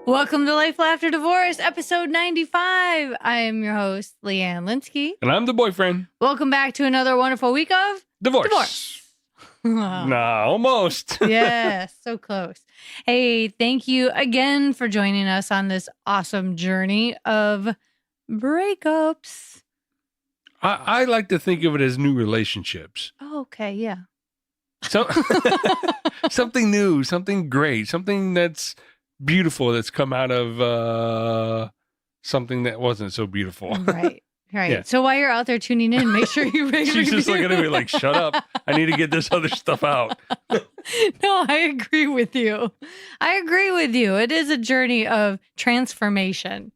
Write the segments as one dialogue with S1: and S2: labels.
S1: Welcome to Life, Laughter, Divorce, episode 95. I am your host, Leanne Linsky.
S2: And I'm the boyfriend.
S1: Welcome back to another wonderful week of
S2: Divorce. Nah, almost.
S1: Yes, so close. Hey, thank you again for joining us on this awesome journey of breakups.
S2: I like to think of it as new relationships.
S1: Oh, okay, yeah.
S2: So something new, something great, something that's beautiful that's come out of something that wasn't so beautiful.
S1: Right.
S2: Yeah.
S1: So while you're out there tuning in, make sure you rate.
S2: She's just looking at me like, shut up. I need to get this other stuff out.
S1: No, I agree with you. It is a journey of transformation,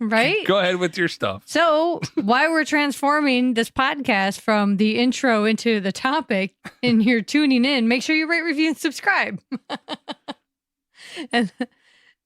S1: right?
S2: Go ahead with your stuff.
S1: So while we're transforming this podcast from the intro into the topic and you're tuning in, make sure you rate, review, and subscribe. And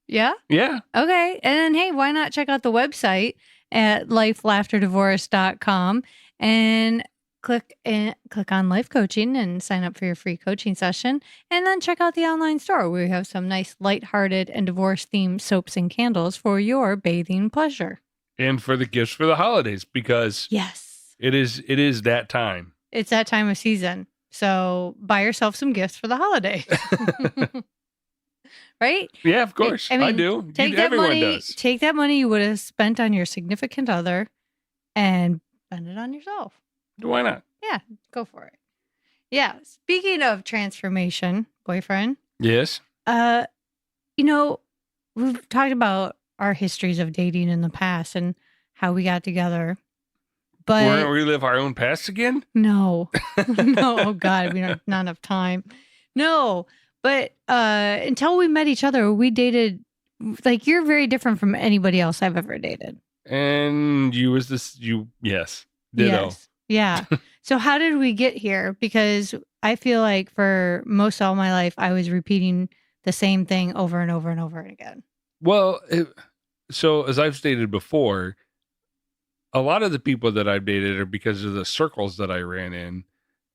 S1: yeah?
S2: Yeah.
S1: Okay. And then, hey, why not check out the website at lifelaughterdivorce.com and click on life coaching and sign up for your free coaching session. And then check out the online store where we have some nice lighthearted and divorce themed soaps and candles for your bathing pleasure.
S2: And for the gifts for the holidays, because
S1: Yes.
S2: it is that time.
S1: It's that time of season. So buy yourself some gifts for the holiday. Right?
S2: Yeah, of course. I, mean, I do. Everyone does.
S1: Take that money you would have spent on your significant other and spend it on yourself.
S2: Why not?
S1: Yeah, go for it. Yeah. Speaking of transformation, boyfriend.
S2: Yes.
S1: We've talked about our histories of dating in the past and how we got together. But
S2: we're gonna relive our own past again?
S1: No. No, oh God, we don't have not enough time. No. But until we met each other, we dated, like, you're very different from anybody else I've ever dated.
S2: And yes. Ditto.
S1: Yes. Yeah. So how did we get here? Because I feel like for most all my life, I was repeating the same thing over and over and over again.
S2: Well, so as I've stated before, a lot of the people that I've dated are because of the circles that I ran in.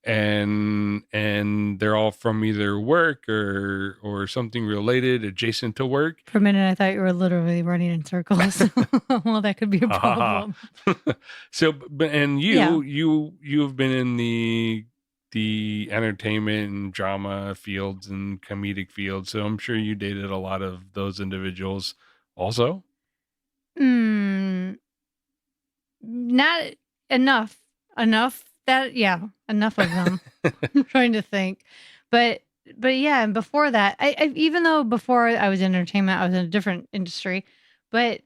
S2: And they're all from either work or something related adjacent to work.
S1: For a minute, I thought you were literally running in circles. Well, that could be a problem.
S2: So, and you've been in the entertainment and drama fields and comedic fields. So I'm sure you dated a lot of those individuals also.
S1: Not enough. Enough of them. I'm trying to think. But yeah, and before that, I even though before I was in entertainment, I was in a different industry, but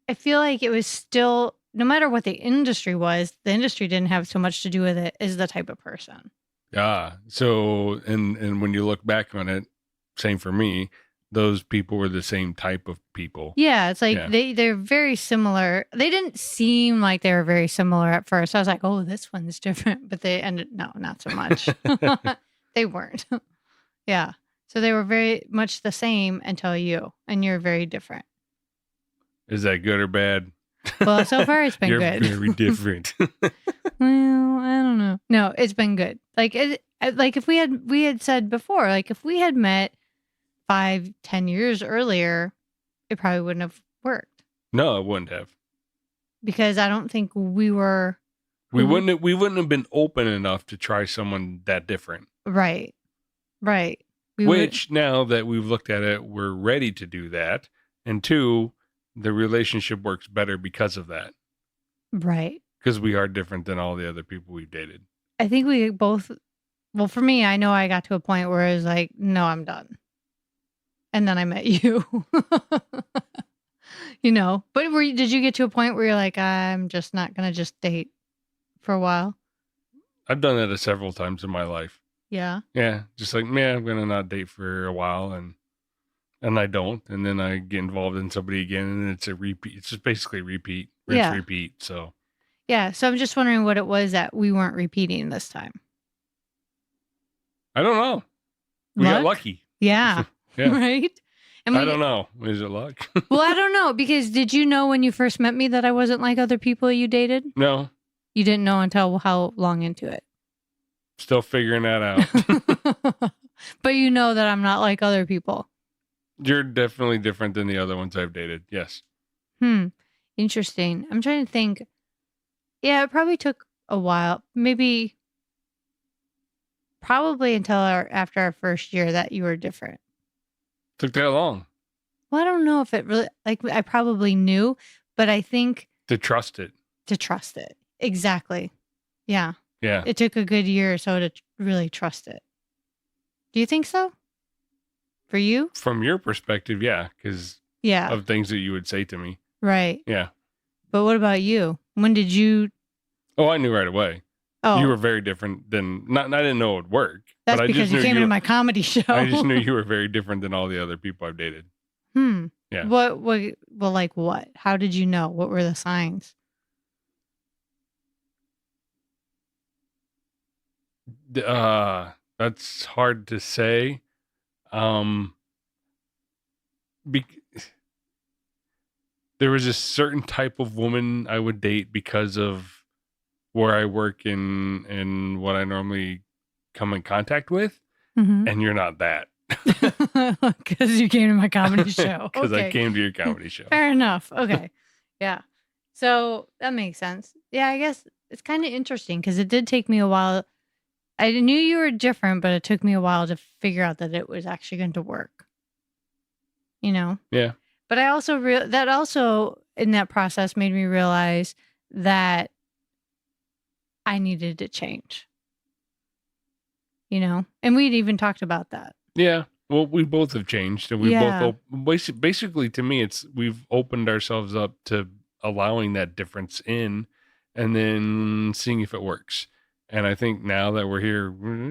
S1: I feel like it was still, no matter what the industry was, the industry didn't have so much to do with it as the type of person.
S2: Yeah. So, and when you look back on it, same for me, those people were the same type of people.
S1: Yeah, it's like they're very similar. They didn't seem like they were very similar at first. I was like, oh, this one's different. But they ended, no, not so much. They weren't. Yeah. So they were very much the same until you, and you're very different.
S2: Is that good or bad?
S1: Well, so far it's been good.
S2: You're very different.
S1: Well, I don't know. No, it's been good. Like if we had said before, like if we had met 5-10 years earlier, it probably wouldn't have worked.
S2: No, it wouldn't have.
S1: Because I don't think we were.
S2: We wouldn't have been open enough to try someone that different.
S1: Right.
S2: Now that we've looked at it, we're ready to do that. And 2, the relationship works better because of that.
S1: Right.
S2: Because we are different than all the other people we've dated.
S1: I think we both. Well, for me, I know I got to a point where I was like, no, I'm done. And then I met you. But did you get to a point where you're like, I'm just not going to just date for a while?
S2: I've done that several times in my life.
S1: Yeah.
S2: Yeah. Just like, man, I'm going to not date for a while. And I don't. And then I get involved in somebody again. And it's a repeat. It's just basically repeat. Repeat. So.
S1: Yeah. So I'm just wondering what it was that we weren't repeating this time.
S2: I don't know. We got lucky.
S1: Yeah.
S2: Yeah.
S1: Right?
S2: I don't know. Is it luck?
S1: Well, I don't know. Because did you know when you first met me that I wasn't like other people you dated?
S2: No.
S1: You didn't know until how long into it?
S2: Still figuring that out.
S1: But you know that I'm not like other people.
S2: You're definitely different than the other ones I've dated. Yes.
S1: Interesting. I'm trying to think. Yeah, it probably took a while. Probably until after our first year that you were different.
S2: Took that long.
S1: Well, I don't know if it really, like, I probably knew, but I think
S2: to trust it.
S1: Exactly. Yeah.
S2: Yeah.
S1: It took a good year or so to really trust it. Do you think so? For you?
S2: From your perspective, yeah, because of things that you would say to me.
S1: Right.
S2: Yeah.
S1: But what about you? When did you?
S2: Oh, I knew right away.
S1: Oh.
S2: You were very different than, I didn't know it would work.
S1: That's
S2: but
S1: because you came in my comedy show.
S2: I just knew you were very different than all the other people I've dated. Yeah.
S1: Well, like what? How did you know? What were the signs?
S2: That's hard to say. There was a certain type of woman I would date because of where I work and what I normally come in contact with. And you're not that.
S1: Because you came to my comedy show.
S2: Because I came to your comedy show.
S1: Fair enough. Okay. Yeah. So that makes sense. Yeah, I guess it's kind of interesting because it did take me a while. I knew you were different, but it took me a while to figure out that it was actually going to work. You know?
S2: Yeah.
S1: But I also that also in that process made me realize that I needed to change. You know? And we'd even talked about that.
S2: Yeah. Well, we both have changed, and we both basically, to me, we've opened ourselves up to allowing that difference in, and then seeing if it works. And I think now that we're here,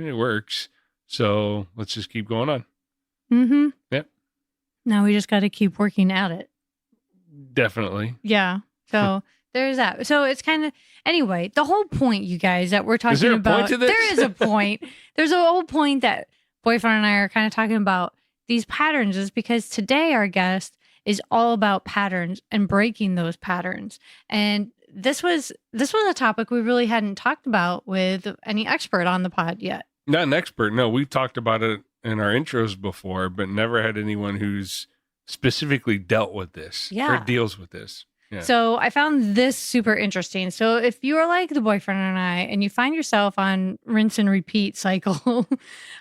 S2: it works. So let's just keep going on. Yep.
S1: Now we just got to keep working at it.
S2: Definitely.
S1: Yeah. So there's that. So it's kind of, anyway, the whole point, you guys, that we're talking about.
S2: Point to this?
S1: There is a point. There's a whole point that boyfriend and I are kind of talking about these patterns, is because today our guest is all about patterns and breaking those patterns. And this was a topic we really hadn't talked about with any expert on the pod yet.
S2: Not an expert. No, we've talked about it in our intros before, but never had anyone who's specifically dealt with this or deals with this. Yeah.
S1: So I found this super interesting. So if you are like the boyfriend and I, and you find yourself on rinse and repeat cycle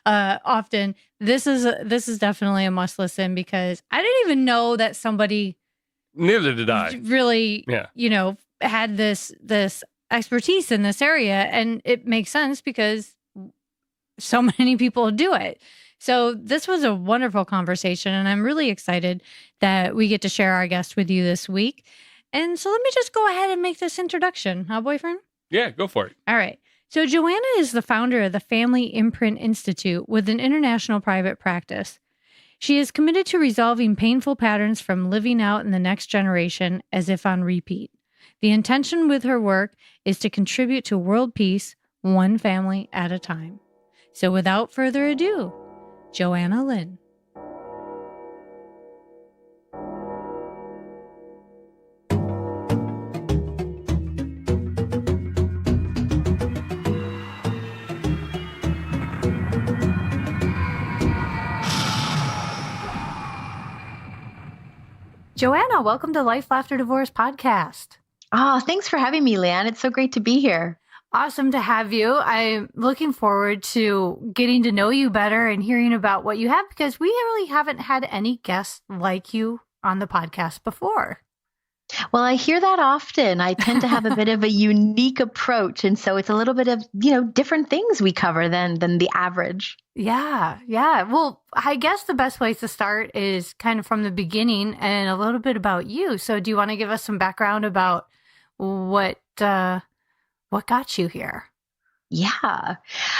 S1: often, this is definitely a must listen, because I didn't even know that somebody.
S2: Neither did I.
S1: Really, had this expertise in this area, and it makes sense because so many people do it. So this was a wonderful conversation, and I'm really excited that we get to share our guest with you this week. And so let me just go ahead and make this introduction, huh, boyfriend?
S2: Yeah, go for it.
S1: All right. So Johanna is the founder of the Family Imprint Institute with an international private practice. She is committed to resolving painful patterns from living out in the next generation as if on repeat. The intention with her work is to contribute to world peace, one family at a time. So without further ado, Johanna Lynn. Johanna, welcome to Life, Laughter, Divorce podcast.
S3: Oh, thanks for having me, Leanne. It's so great to be here.
S1: Awesome to have you. I'm looking forward to getting to know you better and hearing about what you have, because we really haven't had any guests like you on the podcast before.
S3: Well, I hear that often. I tend to have a bit of a unique approach. And so it's a little bit of, different things we cover than the average.
S1: Yeah. Well, I guess the best place to start is kind of from the beginning and a little bit about you. So do you want to give us some background about what got you here?
S3: Yeah.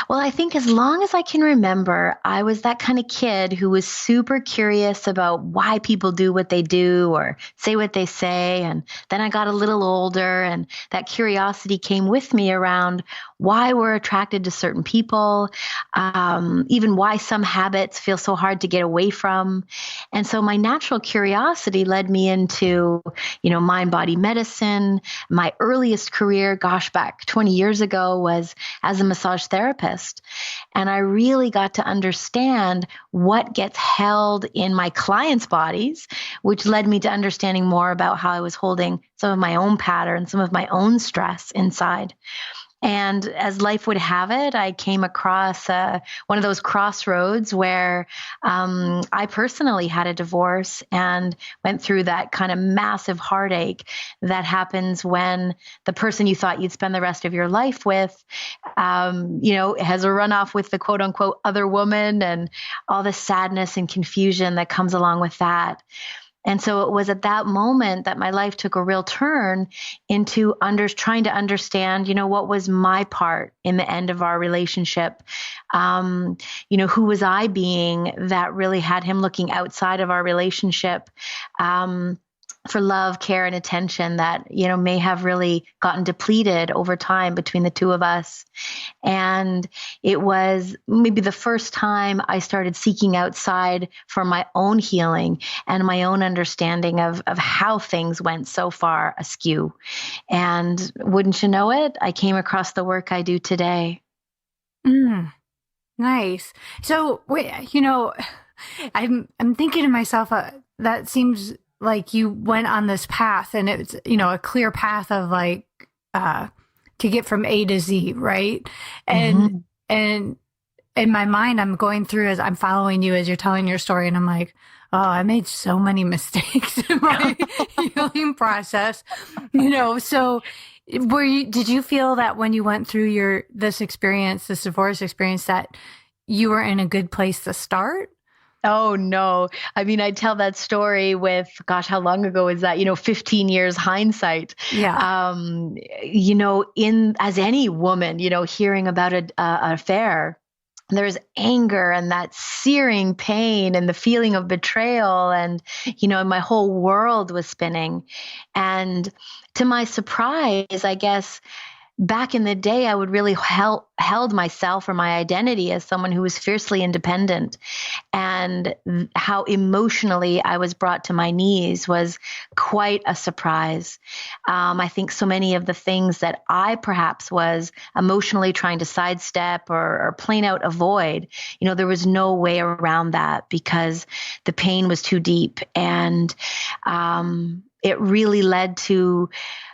S3: Well, I think as long as I can remember, I was that kind of kid who was super curious about why people do what they do or say what they say. And then I got a little older, and that curiosity came with me around why we're attracted to certain people, even why some habits feel so hard to get away from. And so my natural curiosity led me into, mind-body medicine. My earliest career, back 20 years ago, was as a massage therapist. And I really got to understand what gets held in my clients' bodies, which led me to understanding more about how I was holding some of my own patterns, some of my own stress inside. And as life would have it, I came across one of those crossroads where I personally had a divorce and went through that kind of massive heartache that happens when the person you thought you'd spend the rest of your life with, has a run off with the quote unquote other woman, and all the sadness and confusion that comes along with that. And so it was at that moment that my life took a real turn into trying to understand, what was my part in the end of our relationship? Who was I being that really had him looking outside of our relationship? For love, care, and attention that, may have really gotten depleted over time between the two of us. And it was maybe the first time I started seeking outside for my own healing and my own understanding of how things went so far askew. And wouldn't you know it, I came across the work I do today.
S1: Nice. So, I'm thinking to myself, that seems like you went on this path, and it's, a clear path of like, to get from A to Z, right? And in my mind, I'm going through as I'm following you as you're telling your story, and I'm like, oh, I made so many mistakes in my healing process, So, did you feel that when you went through this divorce experience, that you were in a good place to start?
S3: Oh, no. I mean, I tell that story with, gosh, how long ago is that? 15 years hindsight.
S1: Yeah.
S3: As any woman, hearing about an affair, there's anger and that searing pain and the feeling of betrayal. And, my whole world was spinning. And to my surprise, I guess, back in the day, I would really held myself or my identity as someone who was fiercely independent, and how emotionally I was brought to my knees was quite a surprise. I think so many of the things that I perhaps was emotionally trying to sidestep or plain out avoid, there was no way around that because the pain was too deep. And it really led to,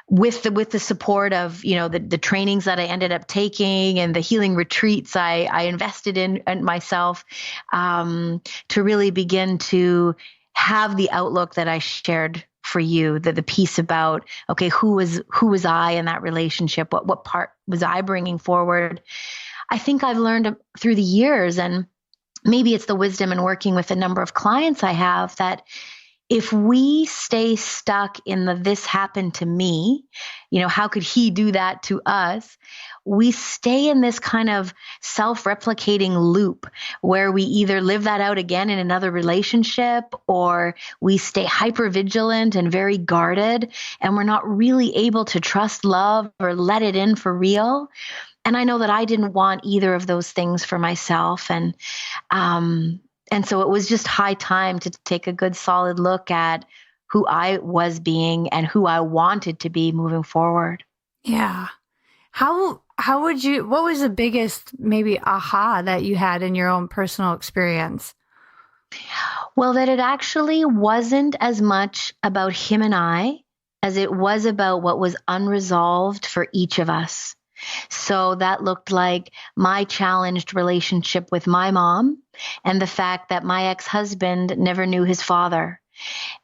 S3: with the support of, the trainings that I ended up taking and the healing retreats I invested in myself, to really begin to have the outlook that I shared for you, the piece about, okay, who was I in that relationship? What part was I bringing forward? I think I've learned through the years, and maybe it's the wisdom in working with a number of clients I have, that if we stay stuck in this happened to me, how could he do that to us? We stay in this kind of self-replicating loop where we either live that out again in another relationship, or we stay hyper-vigilant and very guarded, and we're not really able to trust love or let it in for real. And I know that I didn't want either of those things for myself. And so it was just high time to take a good solid look at who I was being and who I wanted to be moving forward.
S1: Yeah. What was the biggest maybe aha that you had in your own personal experience?
S3: Well, that it actually wasn't as much about him and I as it was about what was unresolved for each of us. So that looked like my challenged relationship with my mom and the fact that my ex-husband never knew his father.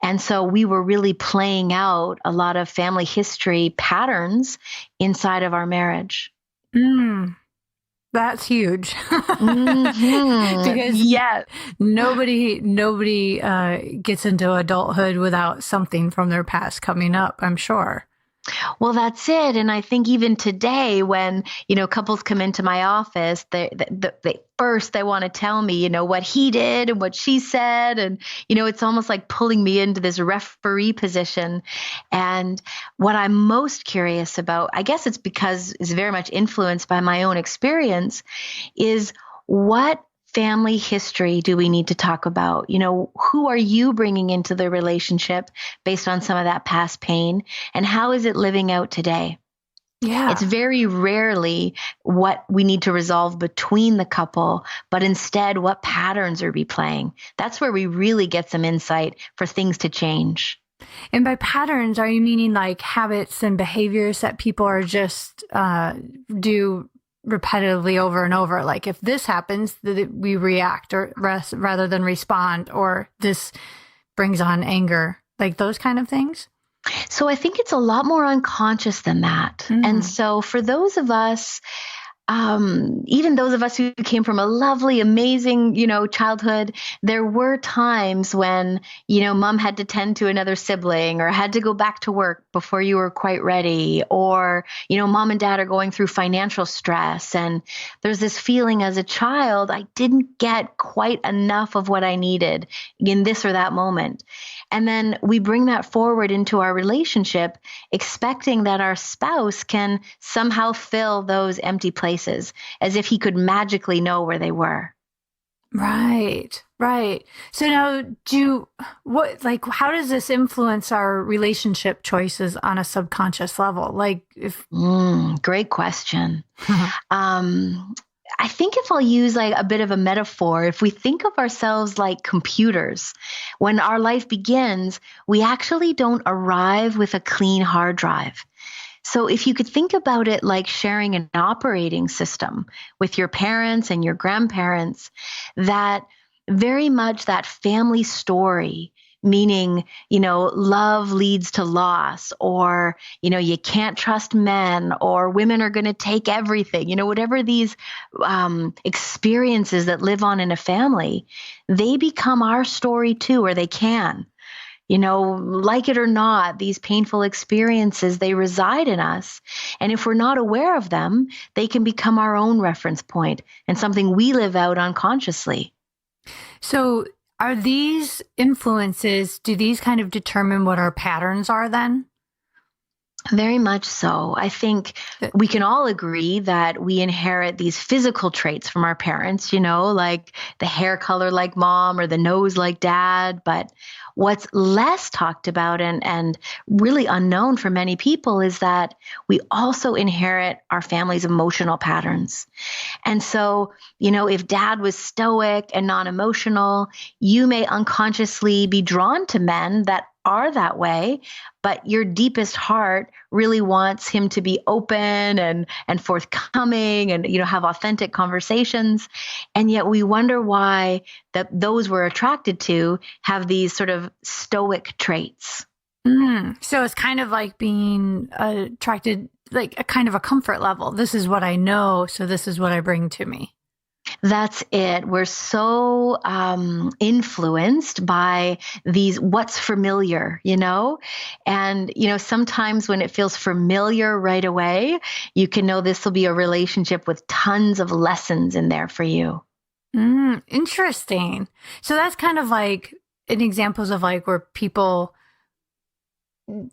S3: And so we were really playing out a lot of family history patterns inside of our marriage.
S1: That's huge.
S3: Because
S1: nobody gets into adulthood without something from their past coming up, I'm sure.
S3: Well, that's it. And I think even today when, couples come into my office, they first they want to tell me, what he did and what she said. And, it's almost like pulling me into this referee position. And what I'm most curious about, I guess it's because it's very much influenced by my own experience, is what family history do we need to talk about? Who are you bringing into the relationship based on some of that past pain? And how is it living out today?
S1: Yeah.
S3: It's very rarely what we need to resolve between the couple, but instead what patterns are we playing. That's where we really get some insight for things to change.
S1: And by patterns, are you meaning like habits and behaviors that people are just do repetitively over and over? Like if this happens, we react or rather than respond, or this brings on anger, like those kind of things?
S3: So I think it's a lot more unconscious than that. And so for those of us, even those of us who came from a lovely, amazing, childhood, there were times when, mom had to tend to another sibling or had to go back to work before you were quite ready, or, mom and dad are going through financial stress. And there's this feeling as a child, I didn't get quite enough of what I needed in this or that moment. And then we bring that forward into our relationship, expecting that our spouse can somehow fill those empty places as if he could magically know where they were.
S1: Right. So now how does this influence our relationship choices on a subconscious level? Like
S3: Great question. I think if I'll use like a bit of a metaphor, if we think of ourselves like computers, when our life begins, we actually don't arrive with a clean hard drive. So if you could think about it like sharing an operating system with your parents and your grandparents, that very much that family story, meaning, love leads to loss, or, you can't trust men, or women are going to take everything, whatever these experiences that live on in a family, they become our story too, or they can. Like it or not, these painful experiences, they reside in us. And if we're not aware of them, they can become our own reference point and something we live out unconsciously.
S1: So are these influences, do these kind of determine what our patterns are then?
S3: Very much so. I think we can all agree that we inherit these physical traits from our parents, like the hair color like mom or the nose like dad. But what's less talked about and really unknown for many people is that we also inherit our family's emotional patterns. And so, if dad was stoic and non-emotional, you may unconsciously be drawn to men that are that way, but your deepest heart really wants him to be open and forthcoming and, have authentic conversations. And yet we wonder why those we're attracted to have these sort of stoic traits.
S1: So it's kind of like being attracted, like a kind of a comfort level. This is what I know, so this is what I bring to me.
S3: That's it. We're so influenced by what's familiar, and, sometimes when it feels familiar right away, you can know this will be a relationship with tons of lessons in there for you.
S1: Interesting. So that's kind of like examples of like where people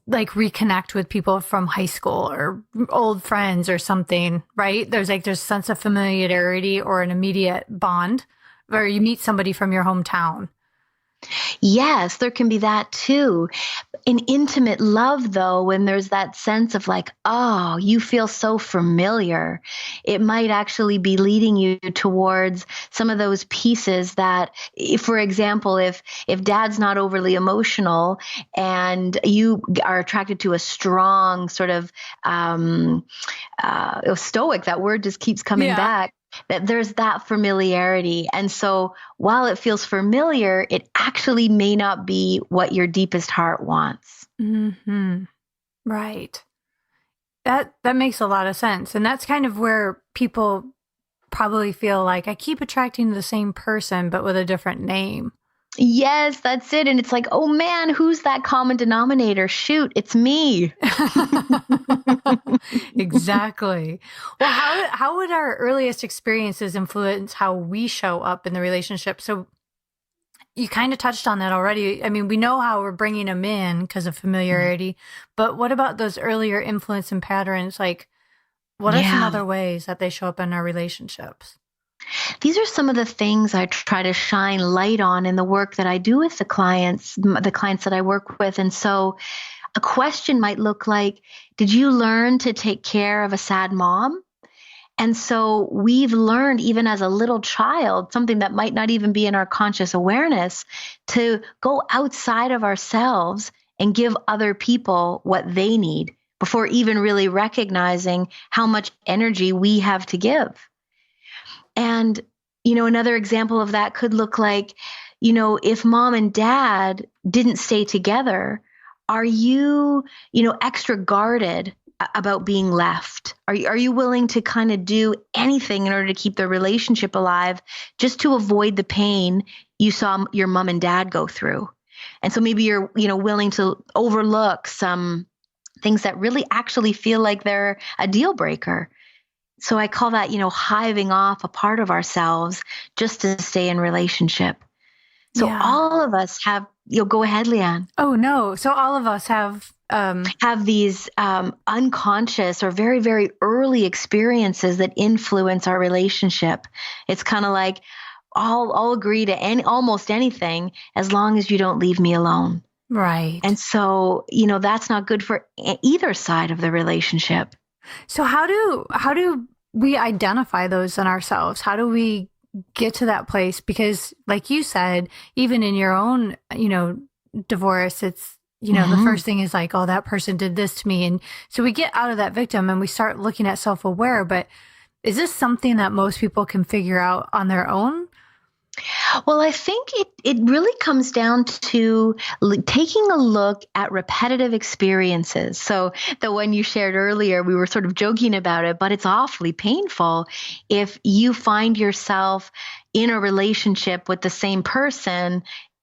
S1: like reconnect with people from high school or old friends or something, right? There's a sense of familiarity or an immediate bond where you meet somebody from your hometown.
S3: Yes, there can be that too. In intimate love, though, when there's that sense of like, oh, you feel so familiar, it might actually be leading you towards some of those pieces that, for example, if dad's not overly emotional and you are attracted to a strong sort of stoic, that word just keeps coming back. That there's that familiarity. And so while it feels familiar, it actually may not be what your deepest heart wants.
S1: Mm-hmm. Right. That makes a lot of sense. And that's kind of where people probably feel like I keep attracting the same person, but with a different name.
S3: Yes, that's it. And it's like, oh man, who's that common denominator? Shoot, it's me.
S1: Exactly. Well, how would our earliest experiences influence how we show up in the relationship? So you kind of touched on that already. I mean, we know how we're bringing them in because of familiarity, but what about those earlier influence and patterns? Like, what are some other ways that they show up in our relationships?
S3: These are some of the things I try to shine light on in the work that I do with the clients that I work with. And so A question might look like, did you learn to take care of a sad mom? And so we've learned, even as a little child, something that might not even be in our conscious awareness, to go outside of ourselves and give other people what they need before even really recognizing how much energy we have to give. And, another example of that could look like, if mom and dad didn't stay together, are you, extra guarded about being left? Are you willing to kind of do anything in order to keep the relationship alive, just to avoid the pain you saw your mom and dad go through? And so maybe you're, willing to overlook some things that really actually feel like they're a deal breaker. So I call that, hiving off a part of ourselves just to stay in relationship. So all of us have, go ahead, Leanne.
S1: Oh, no. So all of us have
S3: these unconscious or very, very early experiences that influence our relationship. It's kind of like, I'll agree to almost anything as long as you don't leave me alone.
S1: Right.
S3: And so, that's not good for either side of the relationship.
S1: So how do we identify those in ourselves? How do we get to that place? Because like you said, even in your own, divorce, it's, the first thing is like, oh, that person did this to me. And so we get out of that victim and we start looking at self-aware. But is this something that most people can figure out on their own?
S3: Well, I think it really comes down to taking a look at repetitive experiences. So the one you shared earlier, we were sort of joking about it, but it's awfully painful if you find yourself in a relationship with the same person,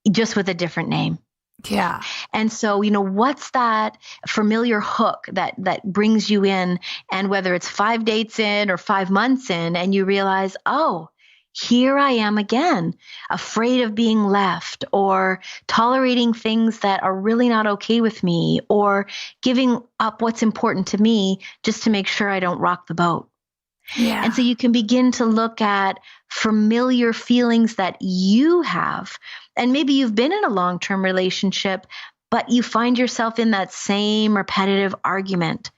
S3: just with a different name.
S1: Yeah.
S3: And so, what's that familiar hook that brings you in? And whether it's 5 dates in or 5 months in, and you realize, oh, here I am again, afraid of being left, or tolerating things that are really not okay with me, or giving up what's important to me just to make sure I don't rock the boat.
S1: Yeah.
S3: And so you can begin to look at familiar feelings that you have. And maybe you've been in a long-term relationship, but you find yourself in that same repetitive argument.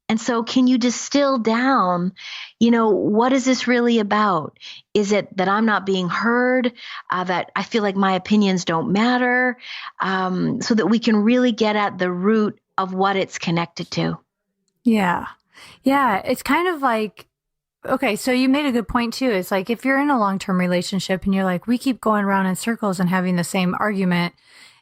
S3: And so can you distill down, what is this really about? Is it that I'm not being heard, that I feel like my opinions don't matter, so that we can really get at the root of what it's connected to?
S1: Yeah. Yeah. It's kind of like, okay, so you made a good point too. It's like if you're in a long-term relationship and you're like, we keep going around in circles and having the same argument,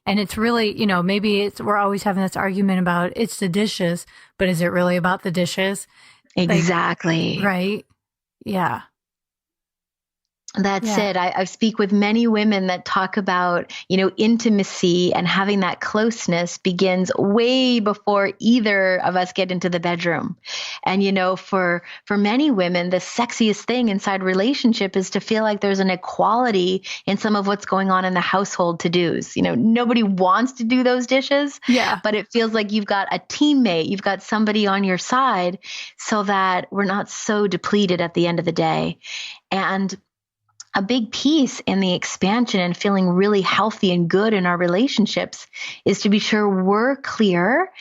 S1: and it's really, maybe we're always having this argument about it's the dishes, but is it really about the dishes?
S3: Exactly.
S1: Like, right? Yeah.
S3: That's it. I speak with many women that talk about, intimacy and having that closeness begins way before either of us get into the bedroom. And, for many women, the sexiest thing inside relationship is to feel like there's an equality in some of what's going on in the household to-dos. Nobody wants to do those dishes, but it feels like you've got a teammate, you've got somebody on your side so that we're not so depleted at the end of the day. And a big piece in the expansion and feeling really healthy and good in our relationships is to be sure we're clear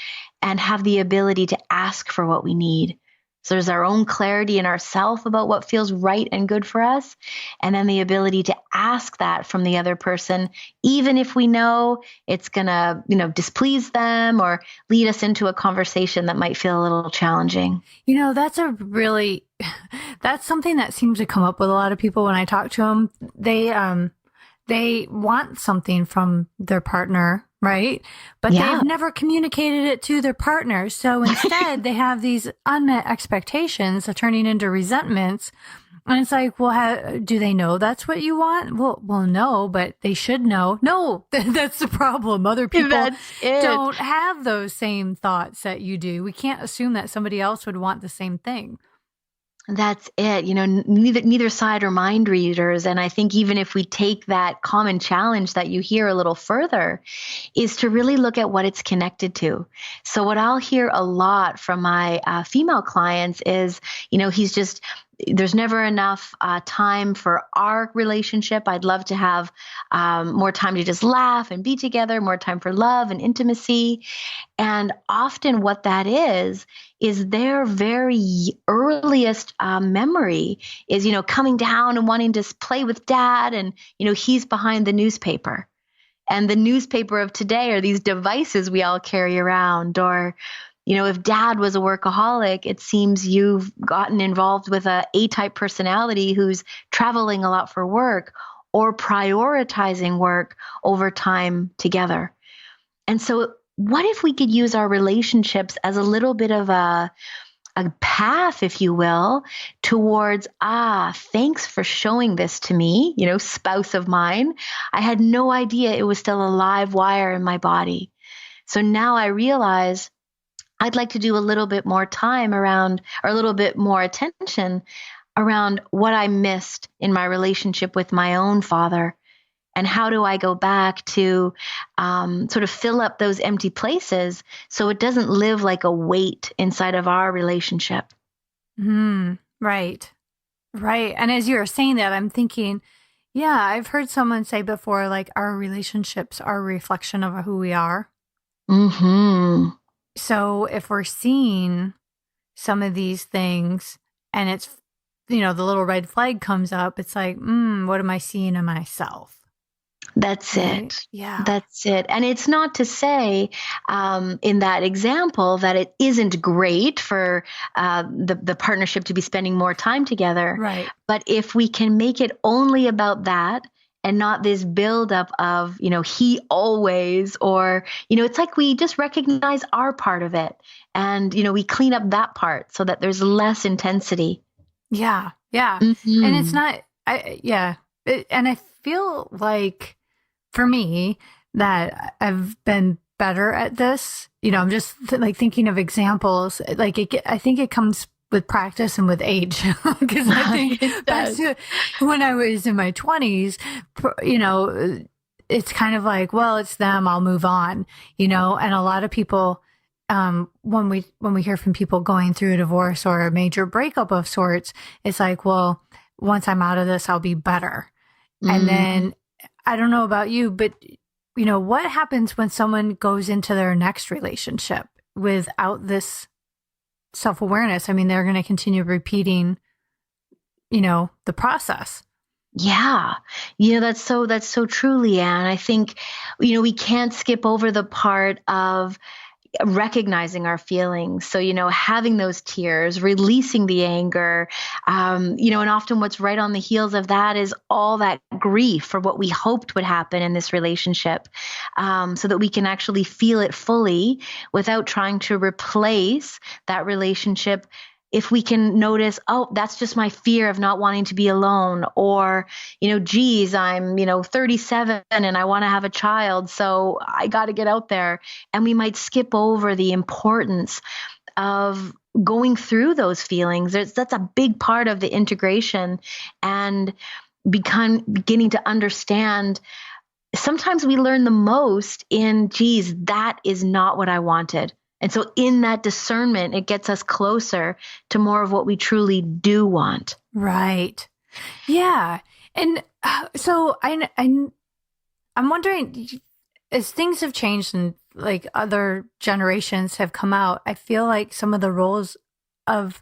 S3: and have the ability to ask for what we need. So there's our own clarity in ourself about what feels right and good for us, and then the ability to ask that from the other person, even if we know it's going to, displease them or lead us into a conversation that might feel a little challenging.
S1: That's something that seems to come up with a lot of people when I talk to them. They want something from their partner, right? But they've never communicated it to their partner. So instead, they have these unmet expectations turning into resentments. And it's like, well, do they know that's what you want? Well, no, but they should know. No, that's the problem. Other people don't have those same thoughts that you do. We can't assume that somebody else would want the same thing.
S3: That's it. Neither side are mind readers. And I think even if we take that common challenge that you hear a little further, is to really look at what it's connected to. So what I'll hear a lot from my female clients is, he's just there's never enough time for our relationship. I'd love to have more time to just laugh and be together, more time for love and intimacy. And often what that is their very earliest memory is, coming down and wanting to play with dad. And, he's behind the newspaper. And the newspaper of today are these devices we all carry around. Or, if dad was a workaholic, it seems you've gotten involved with a A-type personality who's traveling a lot for work or prioritizing work over time together. And so what if we could use our relationships as a little bit of a path, if you will, towards, thanks for showing this to me, spouse of mine. I had no idea it was still a live wire in my body. So now I realize I'd like to do a little bit more time around, or a little bit more attention around what I missed in my relationship with my own father. And how do I go back to sort of fill up those empty places so it doesn't live like a weight inside of our relationship?
S1: Right. Right. And as you were saying that, I'm thinking, yeah, I've heard someone say before, like, our relationships are a reflection of who we are.
S3: Mm-hmm.
S1: So if we're seeing some of these things and it's, the little red flag comes up, it's like, what am I seeing in myself?
S3: That's it.
S1: Yeah.
S3: That's it. And it's not to say in that example that it isn't great for the partnership to be spending more time together.
S1: Right.
S3: But if we can make it only about that and not this buildup of, he always, or, it's like we just recognize our part of it and, we clean up that part so that there's less intensity.
S1: Yeah. Yeah.
S3: Mm-hmm.
S1: And it's not, and I feel like for me that I've been better at this, I'm just like thinking of examples, like I think it comes with practice and with age, because I think back to when I was in my 20s, it's kind of like, well, it's them, I'll move on, and a lot of people, when we hear from people going through a divorce or a major breakup of sorts, it's like, well, once I'm out of this, I'll be better. And then I don't know about you, but what happens when someone goes into their next relationship without this self-awareness? I mean, they're going to continue repeating, the process.
S3: Yeah. That's so true, Leanne. I think, we can't skip over the part of recognizing our feelings. So, having those tears, releasing the anger, and often what's right on the heels of that is all that grief for what we hoped would happen in this relationship, so that we can actually feel it fully without trying to replace that relationship. If we can notice, that's just my fear of not wanting to be alone, or, geez, I'm, 37 and I want to have a child, so I got to get out there. And we might skip over the importance of going through those feelings. That's a big part of the integration, and beginning to understand. Sometimes we learn the most in, geez, that is not what I wanted. And so in that discernment, it gets us closer to more of what we truly do want.
S1: Right. Yeah. And so I'm wondering, as things have changed and like other generations have come out, I feel like some of the roles of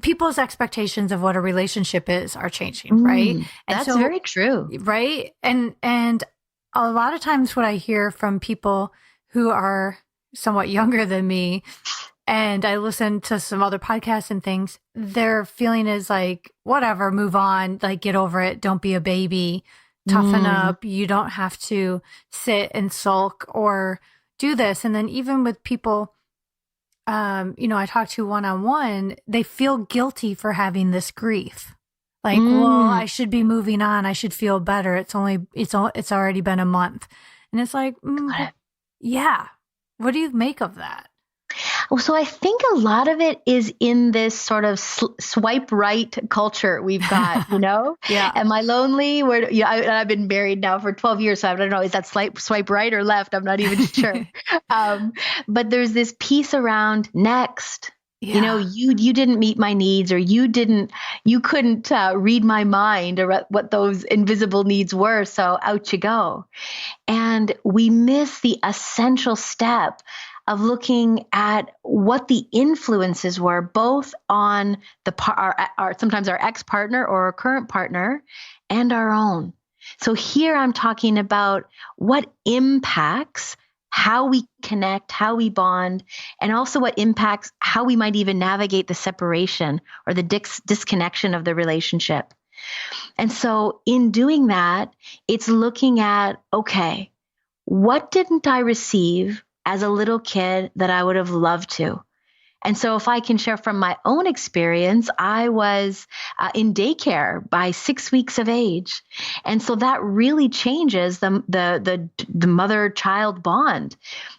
S1: people's expectations of what a relationship is are changing, right? And
S3: that's very true.
S1: Right. And a lot of times what I hear from people who are somewhat younger than me, and I listen to some other podcasts and things, their feeling is like, whatever, move on, like, get over it. Don't be a baby, toughen up. You don't have to sit and sulk or do this. And then even with people, I talk to one-on-one, they feel guilty for having this grief. Like, well, I should be moving on. I should feel better. It's already been a month. And it's like, yeah. What do you make of that?
S3: Well, so I think a lot of it is in this sort of swipe right culture we've got,
S1: Yeah.
S3: Am I lonely? I've been married now for 12 years, so I don't know, is that swipe right or left? I'm not even sure. But there's this piece around next. You know, you didn't meet my needs, or you couldn't read my mind, or what those invisible needs were. So out you go. And we miss the essential step of looking at what the influences were, both on our sometimes our ex-partner or our current partner, and our own. So here I'm talking about what impacts how we connect, how we bond, and also what impacts how we might even navigate the separation or the disconnection of the relationship. And so in doing that, it's looking at, okay, what didn't I receive as a little kid that I would have loved to? And so if I can share from my own experience, I was in daycare by 6 weeks of age. And so that really changes the mother-child bond.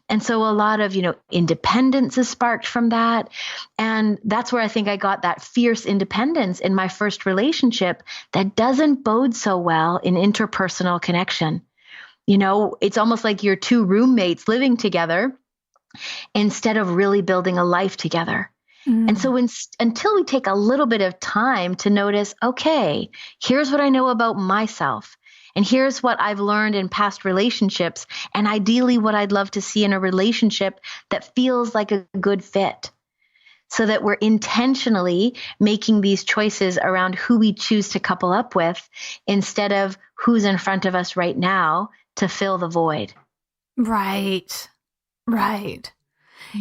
S3: And so a lot of, independence is sparked from that. And that's where I think I got that fierce independence in my first relationship that doesn't bode so well in interpersonal connection. It's almost like you're two roommates living together instead of really building a life together. And so until we take a little bit of time to notice, okay, here's what I know about myself, and here's what I've learned in past relationships, and ideally what I'd love to see in a relationship that feels like a good fit, so that we're intentionally making these choices around who we choose to couple up with instead of who's in front of us right now to fill the void.
S1: Right.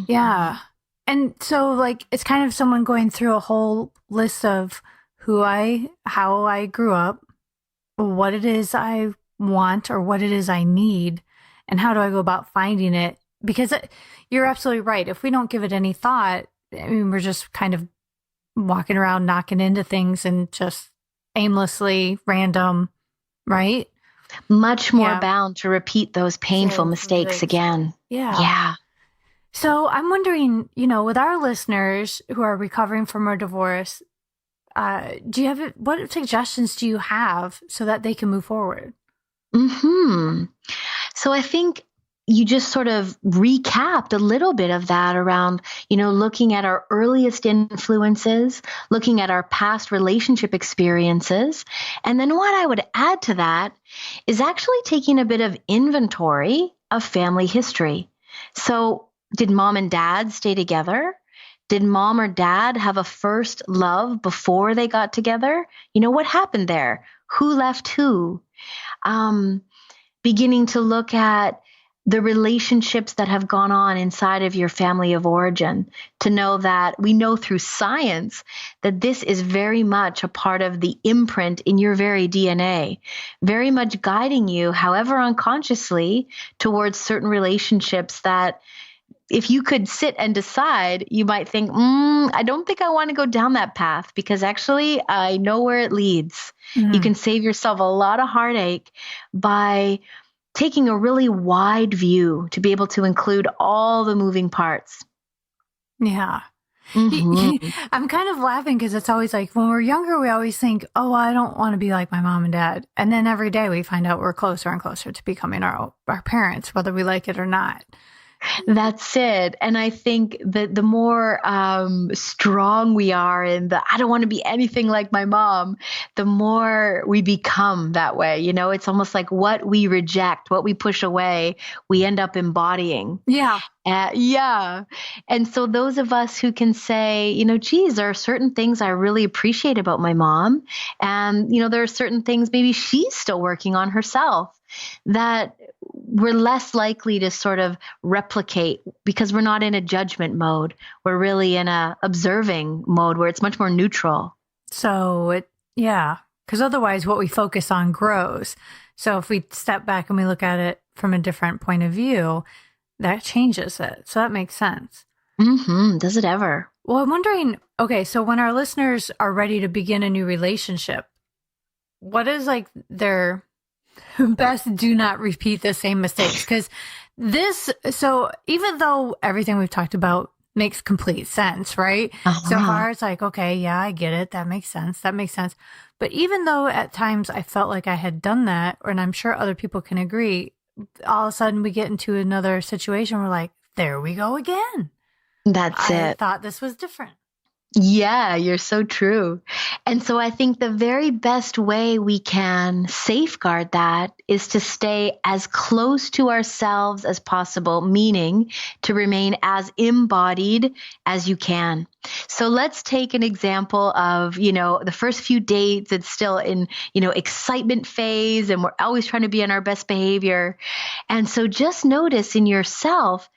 S1: Yeah. And so it's kind of someone going through a whole list of how I grew up, what it is I want or what it is I need, and how do I go about finding it? Because you're absolutely right. If we don't give it any thought, I mean, we're just kind of walking around knocking into things and just aimlessly random, right?
S3: Much more bound to repeat those painful mistakes again.
S1: Yeah. So I'm wondering, with our listeners who are recovering from a divorce, what suggestions do you have so that they can move forward?
S3: So I think you just sort of recapped a little bit of that around, looking at our earliest influences, looking at our past relationship experiences. And then what I would add to that is actually taking a bit of inventory of family history. So did mom and dad stay together? Did mom or dad have a first love before they got together? What happened there? Who left who? Beginning to look at the relationships that have gone on inside of your family of origin, to know that we know through science that this is very much a part of the imprint in your very DNA, very much guiding you, however unconsciously, towards certain relationships that if you could sit and decide, you might think, I don't think I want to go down that path, because actually I know where it leads. You can save yourself a lot of heartache by taking a really wide view to be able to include all the moving parts.
S1: Yeah. I'm kind of laughing because it's always like when we're younger, we always think, oh, I don't want to be like my mom and dad. And then every day we find out we're closer and closer to becoming our parents, whether we like it or not.
S3: That's it. And I think that the more strong we are in I don't want to be anything like my mom, the more we become that way. It's almost like what we reject, what we push away, we end up embodying.
S1: Yeah.
S3: Yeah. And so those of us who can say, geez, there are certain things I really appreciate about my mom. And, there are certain things maybe she's still working on herself that we're less likely to sort of replicate, because we're not in a judgment mode. We're really in a observing mode where it's much more neutral.
S1: So because otherwise what we focus on grows. So if we step back and we look at it from a different point of view, that changes it. So that makes sense.
S3: Does it ever?
S1: Well, I'm wondering, okay, so when our listeners are ready to begin a new relationship, what is their best do not repeat the same mistakes? Because so even though everything we've talked about makes complete sense, right? So far it's okay, yeah, I get it. That makes sense. But even though at times I felt like I had done that, and I'm sure other people can agree, all of a sudden we get into another situation, we're like, there we go again.
S3: That's
S1: I
S3: it.
S1: thought this was different.
S3: Yeah, you're so true. And so I think the very best way we can safeguard that is to stay as close to ourselves as possible, meaning to remain as embodied as you can. So let's take an example of, the first few dates, it's still in, excitement phase, and we're always trying to be on our best behavior. And so just notice in yourself,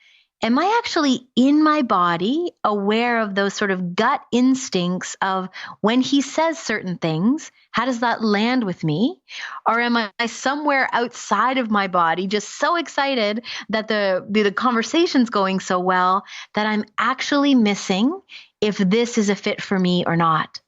S3: am I actually in my body, aware of those sort of gut instincts of when he says certain things, how does that land with me? Or am I somewhere outside of my body, just so excited that the conversation's going so well that I'm actually missing if this is a fit for me or not?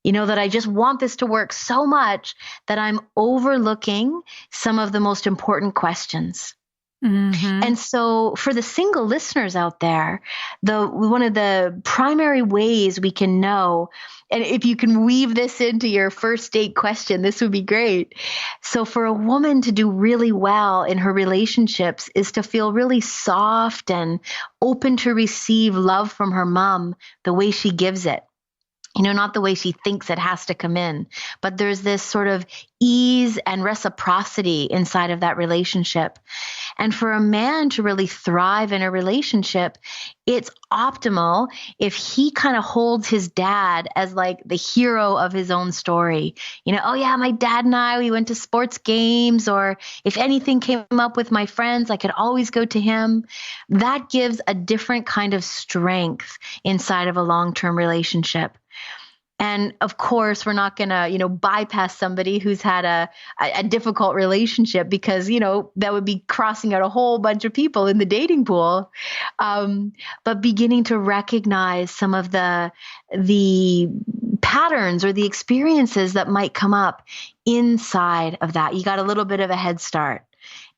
S3: That I just want this to work so much that I'm overlooking some of the most important questions.
S1: Mm-hmm.
S3: And so for the single listeners out there, one of the primary ways we can know, and if you can weave this into your first date question, this would be great. So for a woman to do really well in her relationships is to feel really soft and open to receive love from her mom the way she gives it. Not the way she thinks it has to come in, but there's this sort of ease and reciprocity inside of that relationship. And for a man to really thrive in a relationship, it's optimal if he kind of holds his dad as like the hero of his own story. Oh yeah, my dad and we went to sports games, or if anything came up with my friends, I could always go to him. That gives a different kind of strength inside of a long-term relationship. And of course, we're not going to, bypass somebody who's had a difficult relationship, because, that would be crossing out a whole bunch of people in the dating pool. But beginning to recognize some of the patterns or the experiences that might come up inside of that. You got a little bit of a head start.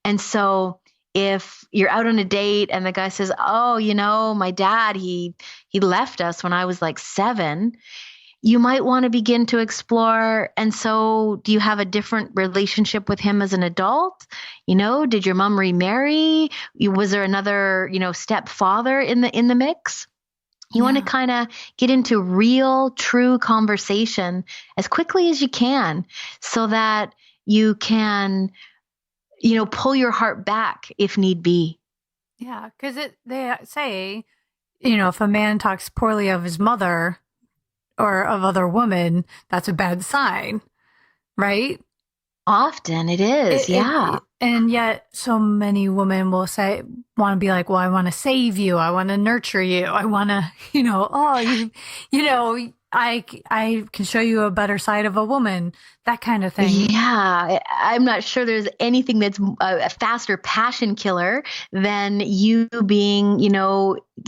S3: And so if you're out on a date and the guy says, oh, my dad, he left us when I was like 7, you might want to begin to explore. And so do you have a different relationship with him as an adult? Did your mom remarry? Was there another, stepfather in the mix? You want to kind of get into real, true conversation as quickly as you can, so that you can, pull your heart back if need be.
S1: Yeah, because they say, if a man talks poorly of his mother or of other women, that's a bad sign, right?
S3: Often it is, yeah.
S1: And yet so many women will want to be like, well, I want to save you. I want to nurture you. I want to, I can show you a better side of a woman, that kind of thing.
S3: Yeah. I'm not sure there's anything that's a faster passion killer than you being,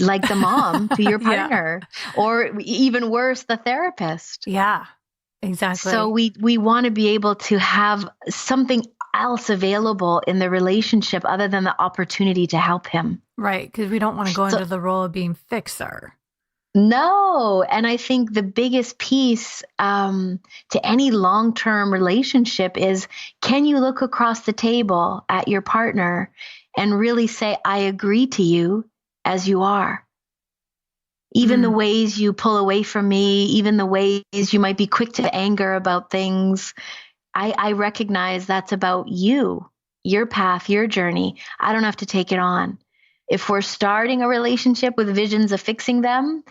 S3: like the mom to your partner, or even worse, the therapist.
S1: Yeah, exactly.
S3: So we want to be able to have something else available in the relationship other than the opportunity to help him.
S1: Right. Because we don't want to go into the role of being fixer.
S3: No. And I think the biggest piece to any long-term relationship is, can you look across the table at your partner and really say, I agree to you as you are? Even the ways you pull away from me, even the ways you might be quick to anger about things, I recognize that's about you, your path, your journey. I don't have to take it on. If we're starting a relationship with visions of fixing them,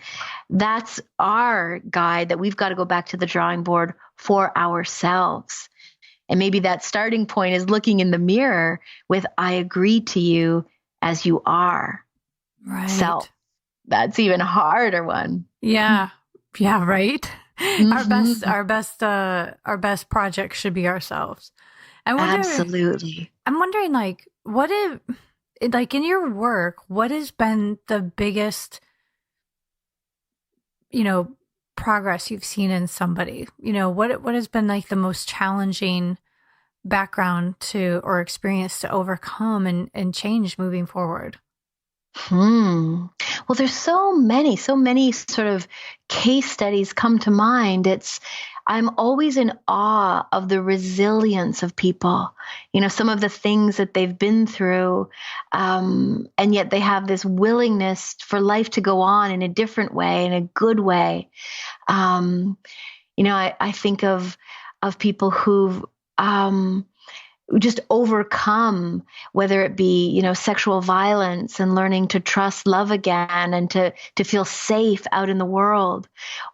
S3: that's our guide that we've got to go back to the drawing board for ourselves. And maybe that starting point is looking in the mirror with, I agree to you as you are.
S1: Right.
S3: Self. That's even a harder one.
S1: Yeah. Yeah. Right.
S3: Mm-hmm.
S1: Our best project should be ourselves.
S3: Absolutely.
S1: I'm wondering, like, what if, like, in your work, what has been the biggest, progress you've seen in somebody? What has been like the most challenging background or experience to overcome and change moving forward?
S3: Well, there's so many sort of case studies come to mind. I'm always in awe of the resilience of people, some of the things that they've been through. And yet they have this willingness for life to go on in a different way, in a good way. I think of people who've, just overcome, whether it be, sexual violence and learning to trust love again and to feel safe out in the world.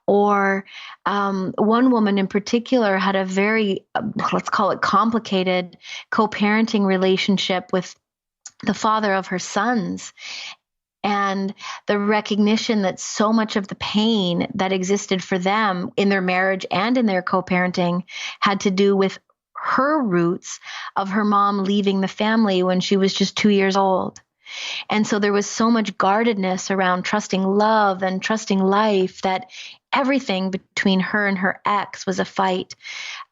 S3: Or one woman in particular had a very, let's call it complicated co-parenting relationship with the father of her sons. And the recognition that so much of the pain that existed for them in their marriage and in their co-parenting had to do with her roots of her mom leaving the family when she was just 2 years old. And so there was so much guardedness around trusting love and trusting life that everything between her and her ex was a fight,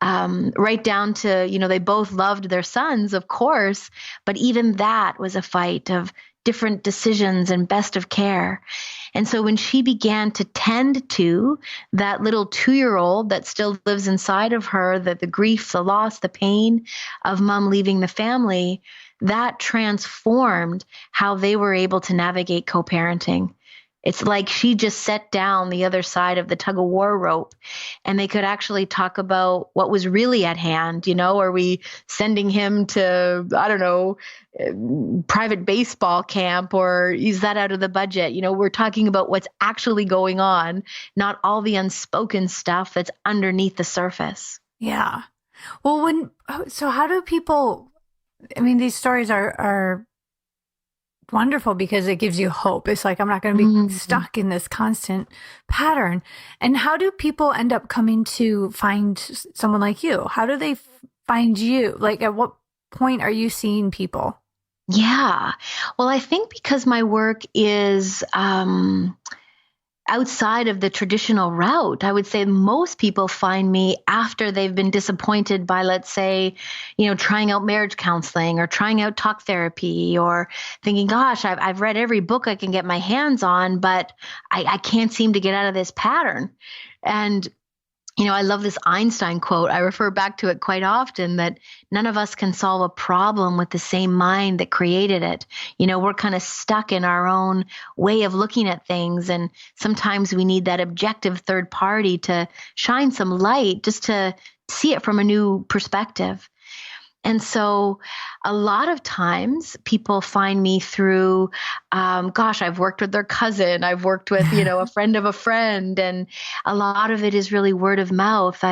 S3: right down to, they both loved their sons, of course, but even that was a fight of different decisions and best of care. And so when she began to tend to that little 2-year-old that still lives inside of her, the grief, the loss, the pain of mom leaving the family, that transformed how they were able to navigate co-parenting. It's like she just set down the other side of the tug of war rope and they could actually talk about what was really at hand. Are we sending him to, I don't know, private baseball camp, or is that out of the budget? We're talking about what's actually going on, not all the unspoken stuff that's underneath the surface.
S1: Yeah. Well, so how do people, these stories are wonderful because it gives you hope. It's like, I'm not going to be stuck in this constant pattern. And how do people end up coming to find someone like you? How do they find you? Like, at what point are you seeing people?
S3: Yeah. Well, I think because my work is outside of the traditional route, I would say most people find me after they've been disappointed by, let's say, trying out marriage counseling or trying out talk therapy, or thinking, gosh, I've read every book I can get my hands on, but I can't seem to get out of this pattern. And I love this Einstein quote. I refer back to it quite often, that none of us can solve a problem with the same mind that created it. We're kind of stuck in our own way of looking at things. And sometimes we need that objective third party to shine some light just to see it from a new perspective. And so a lot of times people find me through, I've worked with their cousin. I've worked with, a friend of a friend. And a lot of it is really word of mouth.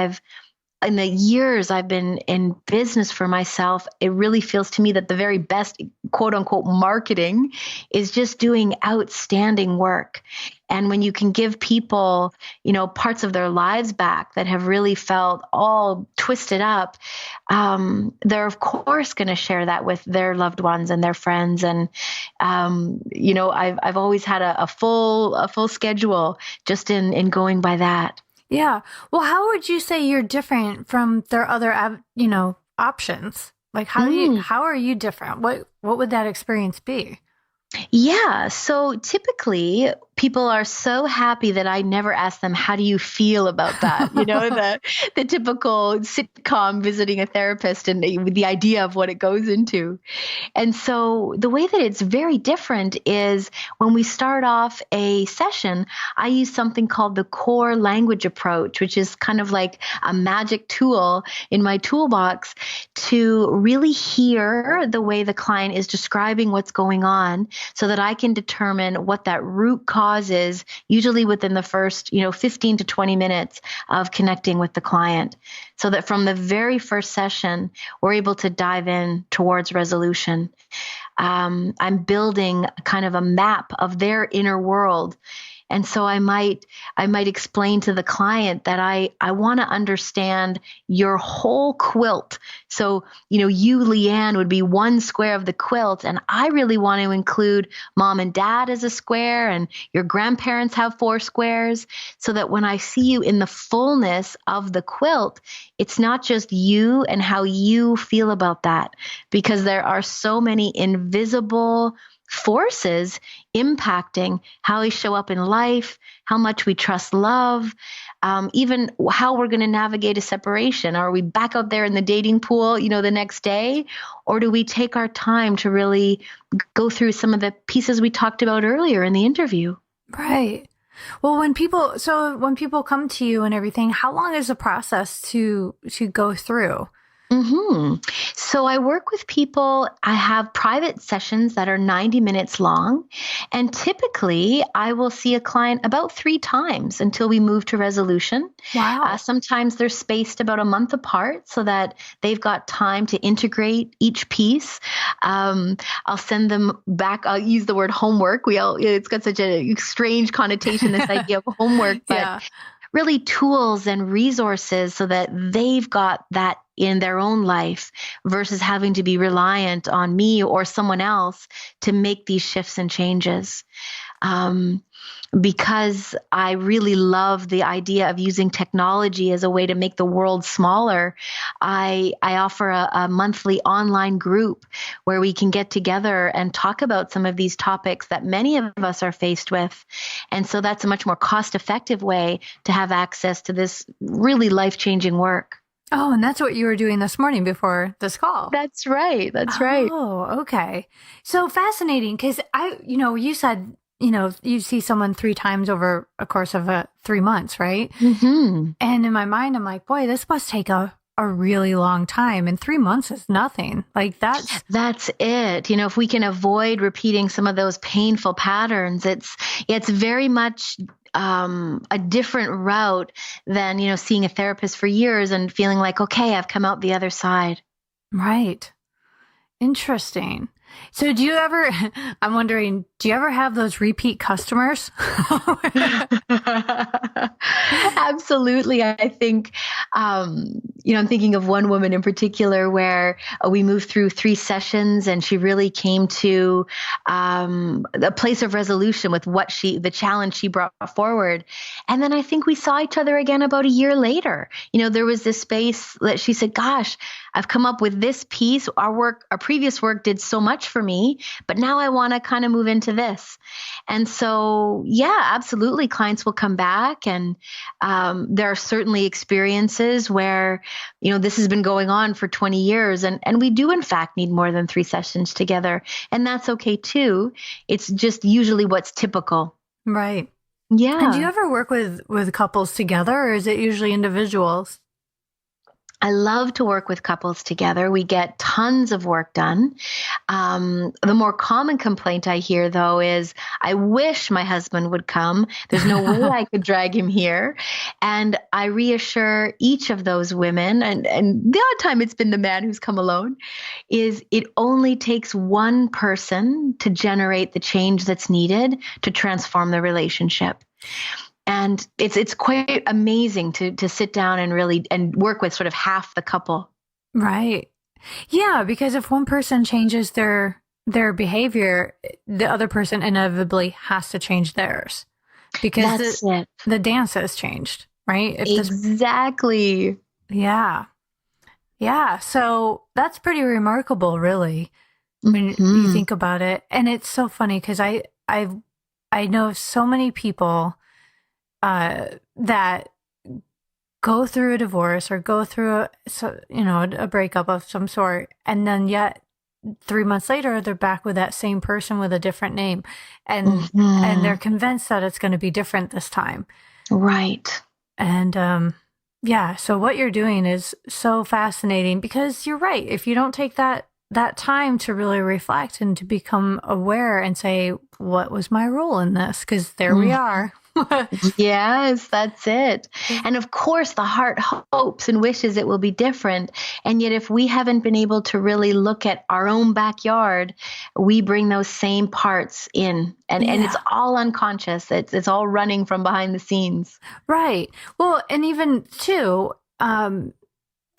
S3: In the years I've been in business for myself, it really feels to me that the very best, quote unquote, marketing is just doing outstanding work. And when you can give people, parts of their lives back that have really felt all twisted up, they're of course going to share that with their loved ones and their friends. And, I've always had a full schedule just in going by that.
S1: Yeah. Well, how would you say you're different from their other, options? Like, how are you different? What would that experience be?
S3: Yeah. So typically people are so happy that I never ask them, how do you feel about that? The typical sitcom visiting a therapist and the idea of what it goes into. And so the way that it's very different is when we start off a session, I use something called the core language approach, which is kind of like a magic tool in my toolbox to really hear the way the client is describing what's going on so that I can determine what that root cause is, usually within the first, 15 to 20 minutes of connecting with the client, so that from the very first session, we're able to dive in towards resolution. I'm building kind of a map of their inner world. And so I might explain to the client that I want to understand your whole quilt. So, you, Leanne, would be one square of the quilt. And I really want to include mom and dad as a square, and your grandparents have 4 squares, so that when I see you in the fullness of the quilt, it's not just you and how you feel about that, because there are so many invisible forces impacting how we show up in life, how much we trust love, even how we're going to navigate a separation. Are we back out there in the dating pool, the next day? Or do we take our time to really go through some of the pieces we talked about earlier in the interview?
S1: Right. Well, when people come to you and everything, how long is the process to go through?
S3: So I work with people. I have private sessions that are 90 minutes long. And typically I will see a client about 3 times until we move to resolution.
S1: Wow.
S3: Sometimes they're spaced about a month apart so that they've got time to integrate each piece. I'll send them back. I'll use the word homework. It's got such a strange connotation, this idea of homework, but really tools and resources so that they've got that in their own life versus having to be reliant on me or someone else to make these shifts and changes. Because I really love the idea of using technology as a way to make the world smaller, I offer a monthly online group where we can get together and talk about some of these topics that many of us are faced with. And so that's a much more cost-effective way to have access to this really life-changing work.
S1: Oh, and that's what you were doing this morning before this call.
S3: That's right. Right.
S1: Oh, okay. So fascinating. Because you said, you see someone 3 times over a course of 3 months, right?
S3: Mm-hmm.
S1: And in my mind, I'm like, boy, this must take a really long time. And 3 months is nothing. Like that's
S3: it. If we can avoid repeating some of those painful patterns, it's very much a different route than, seeing a therapist for years and feeling like, okay, I've come out the other side.
S1: Right. Interesting. So I'm wondering, do you ever have those repeat customers?
S3: Absolutely. I think, I'm thinking of one woman in particular where we moved through 3 sessions and she really came to a place of resolution with the challenge she brought forward. And then I think we saw each other again about a year later. There was this space that she said, gosh, I've come up with this piece. Our previous work did so much for me, but now I want to kind of move into this. And so, yeah, absolutely. Clients will come back and there are certainly experiences where, this has been going on for 20 years and we do in fact need more than 3 sessions together. And that's okay too. It's just usually what's typical.
S1: Right.
S3: Yeah.
S1: And do you ever work with couples together or is it usually individuals?
S3: I love to work with couples together. We get tons of work done. The more common complaint I hear, though, is I wish my husband would come. There's no way I could drag him here. And I reassure each of those women, and the odd time it's been the man who's come alone, is it only takes one person to generate the change that's needed to transform the relationship. And it's quite amazing to sit down and work with sort of half the couple.
S1: Right. Yeah, because if one person changes their behavior, the other person inevitably has to change theirs. Because the dance has changed, right?
S3: Exactly.
S1: Yeah. Yeah. So that's pretty remarkable, really, when you think about it. And it's so funny because I know so many people that go through a divorce or go through a breakup of some sort, and then yet 3 months later they're back with that same person with a different name, and they're convinced that it's going to be different this time.
S3: Right.
S1: And so what you're doing is so fascinating because you're right. If you don't take that time to really reflect and to become aware and say, what was my role in this? Because there we are.
S3: Yes, that's it. And of course, the heart hopes and wishes it will be different. And yet, if we haven't been able to really look at our own backyard, we bring those same parts in. And it's all unconscious. It's all running from behind the scenes.
S1: Right. Well, and even too, to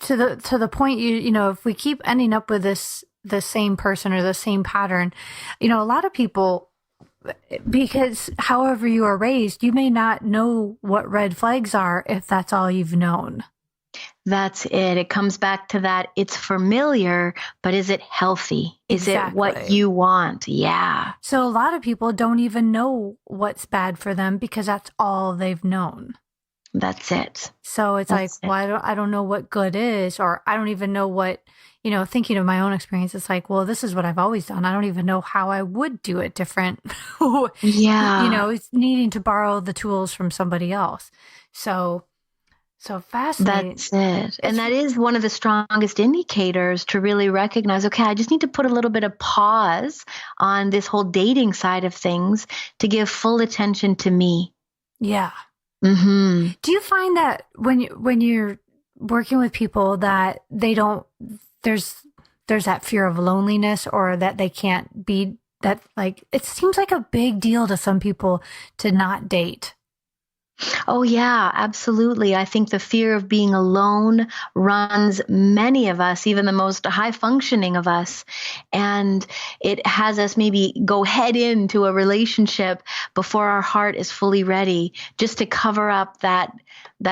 S1: the point, if we keep ending up with the same person or the same pattern, a lot of people, because however you are raised, you may not know what red flags are if that's all you've known.
S3: That's it. It comes back to that. It's familiar, but is it healthy? Is it what you want? Yeah.
S1: So a lot of people don't even know what's bad for them because that's all they've known.
S3: That's it.
S1: So it's well, I don't know what good is, or I don't even know what, thinking of my own experience, it's like, well, this is what I've always done. I don't even know how I would do it different.
S3: Yeah.
S1: It's needing to borrow the tools from somebody else. So fascinating.
S3: That's it. And that is one of the strongest indicators to really recognize, okay, I just need to put a little bit of pause on this whole dating side of things to give full attention to me.
S1: Yeah.
S3: Mm-hmm.
S1: Do you find that when you're working with people that they don't, there's that fear of loneliness, or that they can't be that, like, it seems like a big deal to some people to not date?
S3: Oh, yeah, absolutely. I think the fear of being alone runs many of us, even the most high functioning of us. And it has us maybe go head into a relationship before our heart is fully ready, just to cover up that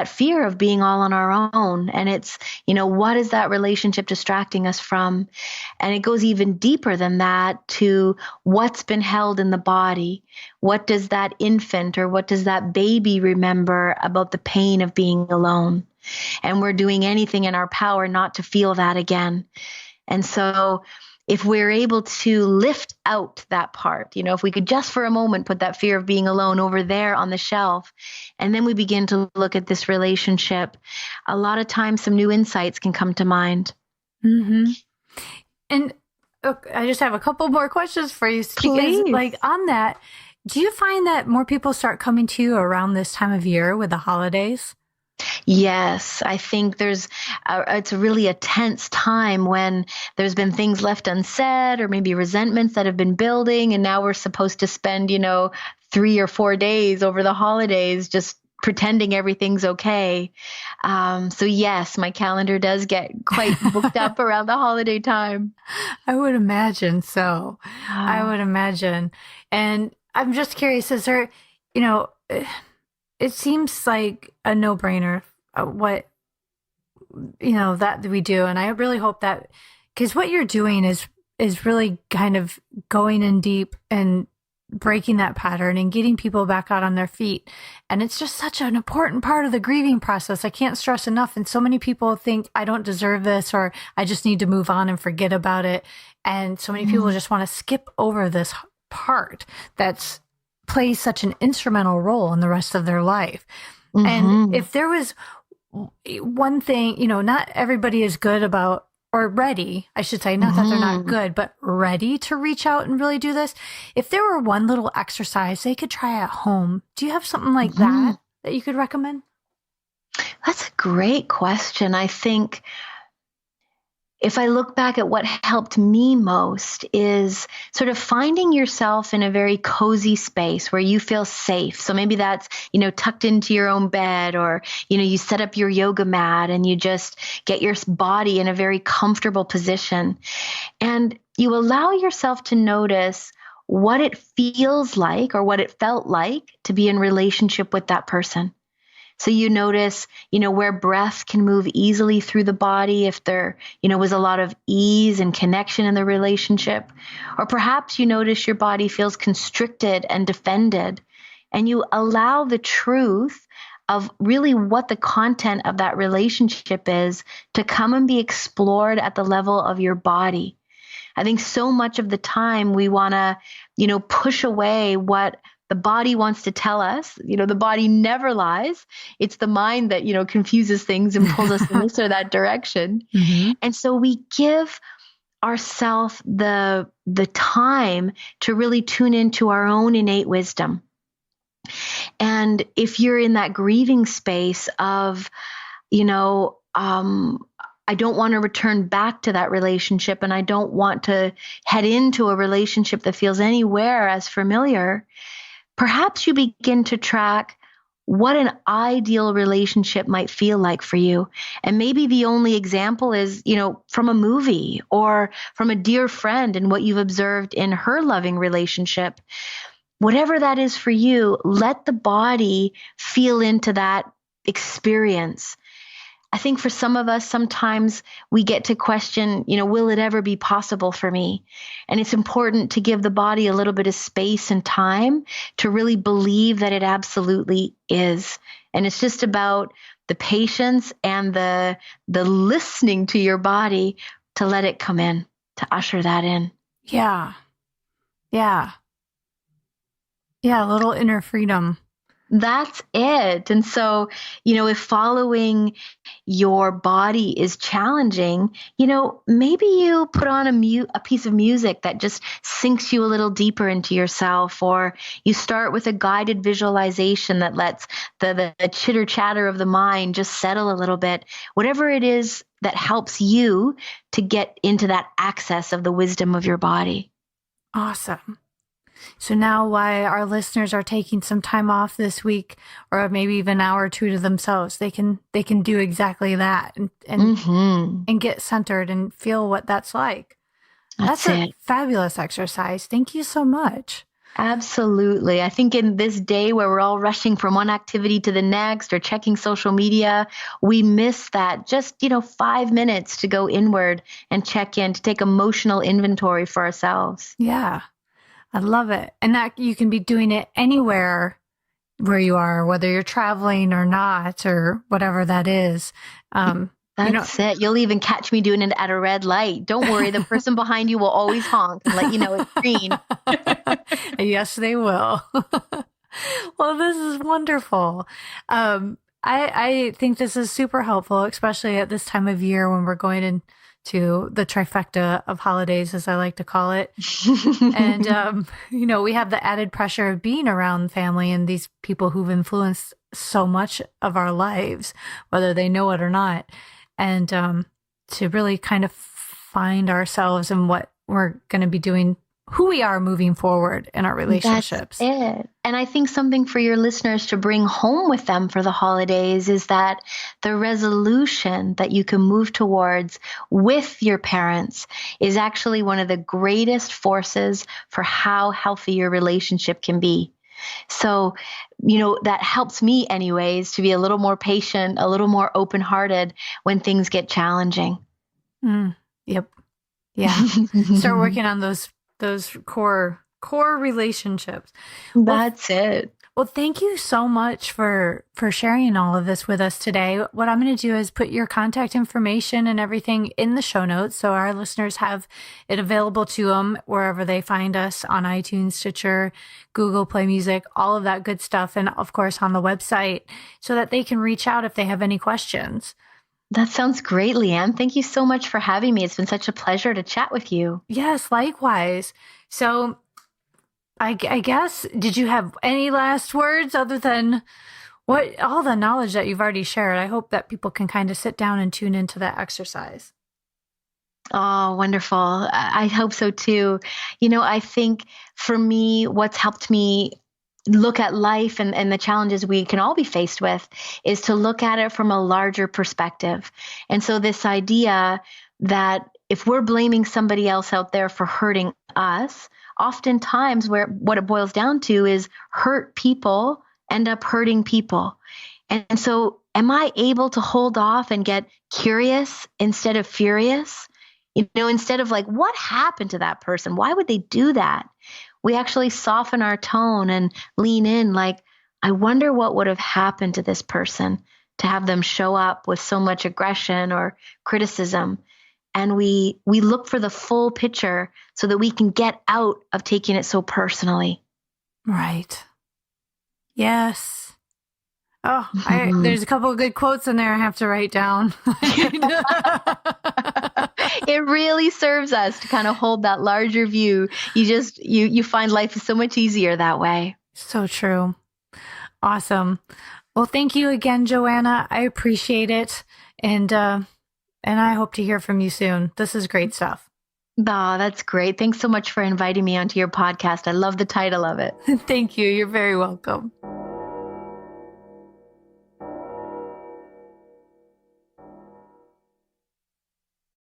S3: fear of being all on our own. And it's, what is that relationship distracting us from? And it goes even deeper than that to what's been held in the body. What does that infant or what does that baby remember about the pain of being alone? And we're doing anything in our power not to feel that again. And so if we're able to lift out that part, if we could just for a moment put that fear of being alone over there on the shelf, and then we begin to look at this relationship, a lot of times some new insights can come to mind.
S1: Mm-hmm. And I just have a couple more questions for you.
S3: Please.
S1: Because, on that, do you find that more people start coming to you around this time of year with the holidays?
S3: Yes, I think it's really a tense time when there's been things left unsaid, or maybe resentments that have been building, and now we're supposed to spend, 3 or 4 days over the holidays just pretending everything's okay. So yes, my calendar does get quite booked up around the holiday time.
S1: I would imagine so. I would imagine. And I'm just curious, is there, it seems like a no-brainer what, that we do. And I really hope that, because what you're doing is really kind of going in deep and breaking that pattern and getting people back out on their feet. And it's just such an important part of the grieving process. I can't stress enough. And so many people think I don't deserve this, or I just need to move on and forget about it. And so many people just want to skip over this part that's plays such an instrumental role in the rest of their life. Mm-hmm. And if there was one thing, not everybody is good about, or ready, I should say, not that they're not good, but ready to reach out and really do this. If there were one little exercise they could try at home, do you have something like that you could recommend?
S3: That's a great question. I think if I look back at what helped me most is sort of finding yourself in a very cozy space where you feel safe. So maybe that's, tucked into your own bed, or, you set up your yoga mat and you just get your body in a very comfortable position. And you allow yourself to notice what it feels like or what it felt like to be in relationship with that person. So you notice, where breath can move easily through the body, if there, was a lot of ease and connection in the relationship. Or perhaps you notice your body feels constricted and defended, and you allow the truth of really what the content of that relationship is to come and be explored at the level of your body. I think so much of the time we want to, push away what the body wants to tell us. The body never lies. It's the mind that, confuses things and pulls us in this or that direction. Mm-hmm. And so we give ourselves the time to really tune into our own innate wisdom. And if you're in that grieving space of, I don't want to return back to that relationship, and I don't want to head into a relationship that feels anywhere as familiar, perhaps you begin to track what an ideal relationship might feel like for you. And maybe the only example is, from a movie or from a dear friend and what you've observed in her loving relationship. Whatever that is for you, let the body feel into that experience. I think for some of us, sometimes we get to question, will it ever be possible for me? And it's important to give the body a little bit of space and time to really believe that it absolutely is. And it's just about the patience and the listening to your body to let it come in, to usher that in.
S1: Yeah. Yeah. Yeah, a little inner freedom.
S3: That's it. And so, if following your body is challenging, maybe you put on a piece of music that just sinks you a little deeper into yourself, or you start with a guided visualization that lets the chitter chatter of the mind just settle a little bit. Whatever it is that helps you to get into that access of the wisdom of your body.
S1: Awesome. So now while our listeners are taking some time off this week, or maybe even an hour or two to themselves, they can do exactly that and get centered and feel what that's like. That's a fabulous exercise. Thank you so much.
S3: Absolutely. I think in this day where we're all rushing from one activity to the next or checking social media, we miss that just, 5 minutes to go inward and check in, to take emotional inventory for ourselves.
S1: Yeah. I love it. And that you can be doing it anywhere where you are, whether you're traveling or not, or whatever that is.
S3: That's it. You'll even catch me doing it at a red light. Don't worry. The person behind you will always honk and let you know it's green.
S1: Yes, they will. Well, this is wonderful. I think this is super helpful, especially at this time of year when we're going into the trifecta of holidays, as I like to call it. And, we have the added pressure of being around family and these people who've influenced so much of our lives, whether they know it or not. And to really kind of find ourselves and what we're going to be doing, who we are moving forward in our relationships.
S3: That's it. And I think something for your listeners to bring home with them for the holidays is that the resolution that you can move towards with your parents is actually one of the greatest forces for how healthy your relationship can be. So, that helps me anyways to be a little more patient, a little more open-hearted when things get challenging.
S1: Yep. Yeah. Start working on those core relationships.
S3: That's it.
S1: Well, thank you so much for sharing all of this with us today. What I'm going to do is put your contact information and everything in the show notes, so our listeners have it available to them wherever they find us, on iTunes, Stitcher, Google Play Music, all of that good stuff. And of course on the website, so that they can reach out if they have any questions.
S3: That sounds great, Leanne. Thank you so much for having me. It's been such a pleasure to chat with you.
S1: Yes, likewise. So I guess, did you have any last words other than all the knowledge that you've already shared? I hope that people can kind of sit down and tune into that exercise.
S3: Oh, wonderful. I hope so too. I think for me, what's helped me look at life and the challenges we can all be faced with is to look at it from a larger perspective. And so this idea that if we're blaming somebody else out there for hurting us, oftentimes what it boils down to is hurt people end up hurting people. And so am I able to hold off and get curious instead of furious? Instead of like, what happened to that person? Why would they do that? We actually soften our tone and lean in like, I wonder what would have happened to this person to have them show up with so much aggression or criticism. And we look for the full picture so that we can get out of taking it so personally.
S1: Right. Yes. Oh, there's a couple of good quotes in there I have to write down.
S3: It really serves us to kind of hold that larger view. You find life is so much easier that way.
S1: So true. Awesome. Well, thank you again, Johanna. I appreciate it. And I hope to hear from you soon. This is great stuff.
S3: Oh, that's great. Thanks so much for inviting me onto your podcast. I love the title of it.
S1: Thank you. You're very welcome.